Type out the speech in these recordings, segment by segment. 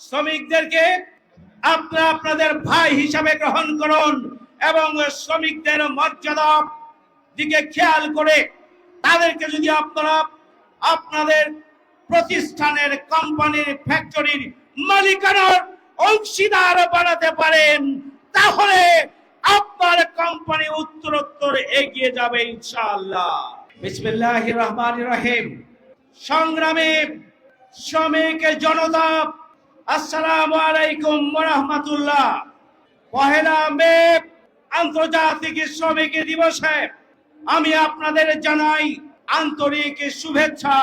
শ্রমিকদেরকে আপনারা আপনাদের ভাই হিসাবে গ্রহণ করুন এবং শ্রমিকদের মর্যাদার দিকে খেয়াল করে তাদেরকে যদি আপনারা আপনাদের প্রতিষ্ঠানের, কোম্পানির, ফ্যাক্টরির মালিকানার অংশীদার বানাতে পারেন, তাহলে আপনার কোম্পানি উত্তরোত্তর এগিয়ে যাবে ইনশাআল্লাহ। বিসমিল্লাহির রহমানির রহিম। সংগ্রামী শ্রমিক জনতা, আসসালামু আলাইকুম ওয়া রাহমাতুল্লাহ। পহেলা মে আন্তর্জাতিক শ্রমিক দিবসে আমি আপনাদের জানাই আন্তরিক শুভেচ্ছা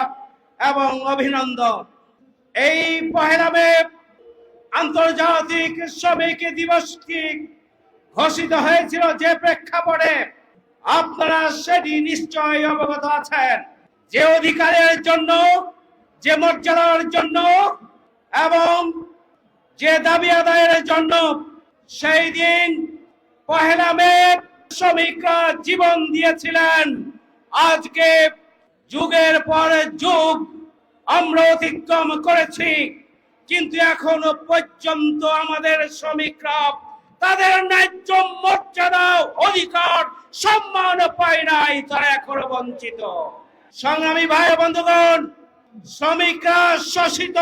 এবং অভিনন্দন। এই পহেলা মে আন্তর্জাতিক শ্রমিক দিবসটি ঘোষিত হয়েছিল যে প্রেক্ষাপটে আপনারা সেটি নিশ্চয়ই অবগত আছেন। যে অধিকারের জন্য, যে মর্যাদার জন্য এবং যে দাবি আদায়ের জন্য সেই দিন পহেলা মে শ্রমিকরা জীবন দিয়েছিলেন, আজকে যুগের পর যুগ আমরা অতিক্রম করেছি, কিন্তু এখনো পর্যন্ত আমাদের শ্রমিকরা তাদের ন্যায্য মর্যাদা, অধিকার, সম্মান পায় নাই, তারা এখনো বঞ্চিত। সংগ্রামী ভাই বন্ধুগণ, শ্রমিকরা শোষিত,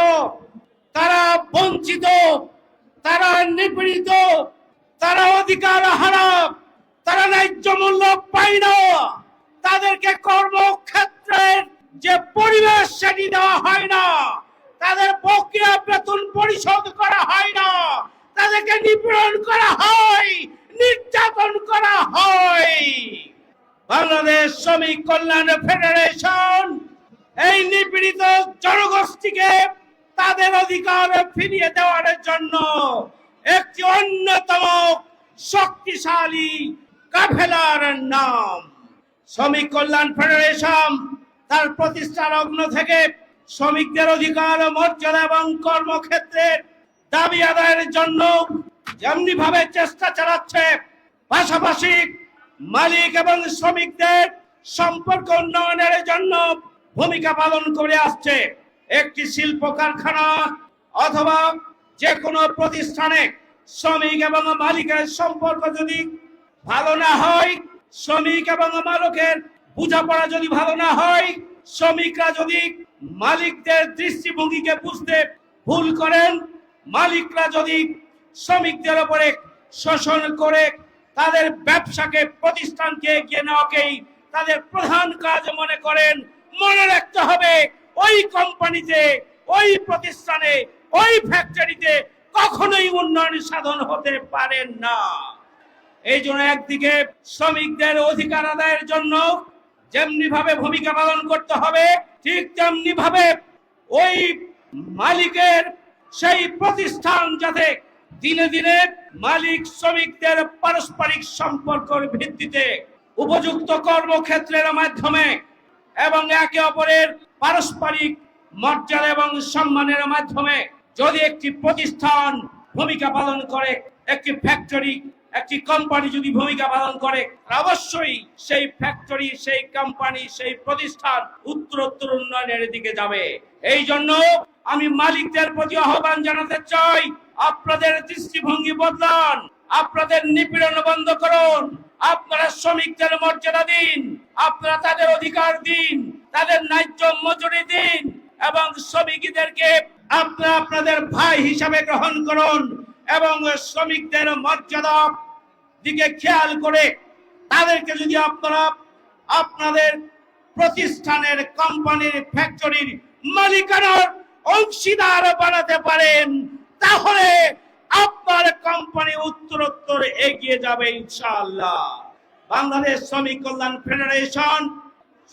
তারা বঞ্চিত, তারা নিপীড়িত, তারা অধিকার হারা, তারা ন্যায্য মূল্য পায় না। তাদেরকে কর্মক্ষেত্রের যে পরিবেশ সেটি দেওয়া হয় না, তাদের বকেয়া বেতন পরিশোধ করা হয় না, তাদেরকে নিপীড়ন করা হয়, নির্যাতন করা হয়। বাংলাদেশ শ্রমিক কল্যাণ ফেডারেশন এই নিপীড়িত জনগোষ্ঠীকে তাদের অধিকার ফিরিয়ে দেওয়ার জন্য একটি অন্যতম শক্তিশালী কাফেলার নাম শ্রমিক কল্যাণ ফেডারেশন। তার প্রতিষ্ঠা লগ্ন থেকে শ্রমিকদের অধিকার, মর্যাদা এবং কর্মক্ষেত্রের দাবি আদায়ের জন্য যেমনি ভাবে চেষ্টা চালাচ্ছে, পাশাপাশি মালিক এবং শ্রমিকদের সম্পর্ক উন্নয়নের জন্য ভূমিকা পালন করে আসছে। একটি শিল্প কারখানা অথবা যে কোনো প্রতিষ্ঠানে শ্রমিক এবং মালিকের সম্পর্ক যদি ভালো না হয়, শ্রমিক এবং মালিকের বোঝাপড়া যদি ভালো না হয়, শ্রমিকরা যদি মালিকদের দৃষ্টিভঙ্গিকে বুঝতে ভুল করেন, মালিকরা যদি শ্রমিকদের উপরে শোষণ করে তাদের ব্যবসাকে, প্রতিষ্ঠানকে এগিয়ে নেওয়াকেই তাদের প্রধান কাজ মনে করেন, মনে রাখতে হবে ওই কোম্পানিতে, ওই প্রতিষ্ঠানে, ওই ফ্যাক্টরিতে কখনোই উন্নয়ন সাধন হতে পারে না। এই জন্য একদিকে শ্রমিকদের অধিকার আদায়ের জন্য যেমনি ভাবে ভূমিকা পালন করতে হবে, ঠিক তেমনি ভাবে ওই মালিকের সেই প্রতিষ্ঠান যাতে দিনে দিনে মালিক শ্রমিকদের পারস্পরিক সম্পর্কের ভিত্তিতে উপযুক্ত কর্মক্ষেত্রের মাধ্যমে এবং একে অপরের পারস্পরিক মর্যাদা এবং সম্মানের মাধ্যমে যদি একটি প্রতিষ্ঠান ভূমিকা পালন করে, একটি ফ্যাক্টরি, একটি কোম্পানি যদি ভূমিকা পালন করে, অবশ্যই সেই ফ্যাক্টরি, সেই কোম্পানি, সেই প্রতিষ্ঠান উত্তরোত্তর উন্নয়নের দিকে যাবে। এই জন্য আমি মালিকদের প্রতি আহ্বান জানাতে চাই, আপনাদের দৃষ্টিভঙ্গি বদলান, আপনাদের নিপীড়ন বন্ধ করুন, আপনারা শ্রমিকদের মর্যাদা দিন, আপনারা তাদের অধিকার দিন, তাদের ন্যায্য মজুরি দিন এবং শ্রমিকদেরকে আপনারা আপনাদের ভাই হিসাবে গ্রহণ করুন এবং শ্রমিকদের মর্যাদার দিকে খেয়াল করে তাদেরকে যদি আপনারা আপনাদের প্রতিষ্ঠানের, কোম্পানির, ফ্যাক্টরির মালিকানার অংশীদার বানাতে পারেন, তাহলে আপনার কোম্পানি উত্তরোত্তর এগিয়ে যাবে ইনশাআল্লাহ। বাংলাদেশ শ্রমিক কল্যাণ ফেডারেশন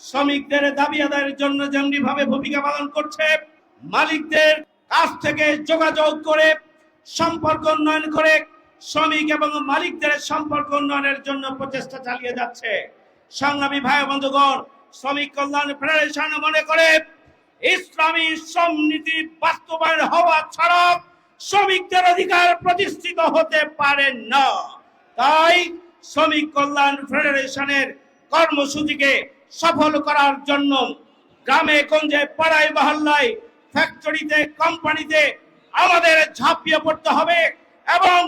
শ্রমিকদের দাবি আদায়ের জন্য যেমনি ভাবে ভূমিকা পালন করছে, মালিকদের কাছ থেকে যোগাযোগ করে সম্পর্ক উন্নয়ন করে শ্রমিক এবং মালিকদের সম্পর্ক উন্নয়নের জন্য প্রচেষ্টা চালিয়ে যাচ্ছে। সংগ্রামী ভাই বন্ধুগণ, শ্রমিক কল্যাণ ফেডারেশন মনে করে ইসলামী শ্রম নীতি বাস্তবায়ন হওয়া ছাড়া শ্রমিকদের অধিকার প্রতিষ্ঠিত হতে পারে না। তাই শ্রমিক কল্যাণ ফেডারেশনের কর্মসূচিকে সফল করার জন্য গ্রামে গঞ্জে, পাড়ায় মহল্লায়, ফ্যাক্টরিতে, কোম্পানিতে আমাদের ঝাঁপিয়ে পড়তে হবে এবং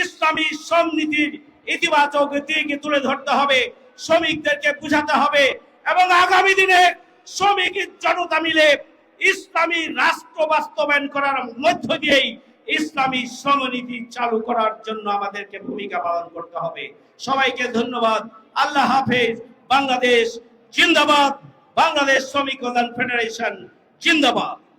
ইসলামী শ্রমনীতির ইতিবাচক দিক তুলে ধরতে হবে, শ্রমিকদেরকে বুঝাতে হবে এবং আগামী দিনে শ্রমিক জনতা মিলে ইসলামী রাষ্ট্র বাস্তবায়ন করার মধ্য দিয়েই ইসলামী শ্রমনীতি চালু করার জন্য আমাদেরকে ভূমিকা পালন করতে হবে। সবাইকে ধন্যবাদ। আল্লাহ হাফেজ। বাংলাদেশ জিন্দাবাদ। বাংলাদেশ শ্রমিক কল্যাণ ফেডারেশন জিন্দাবাদ।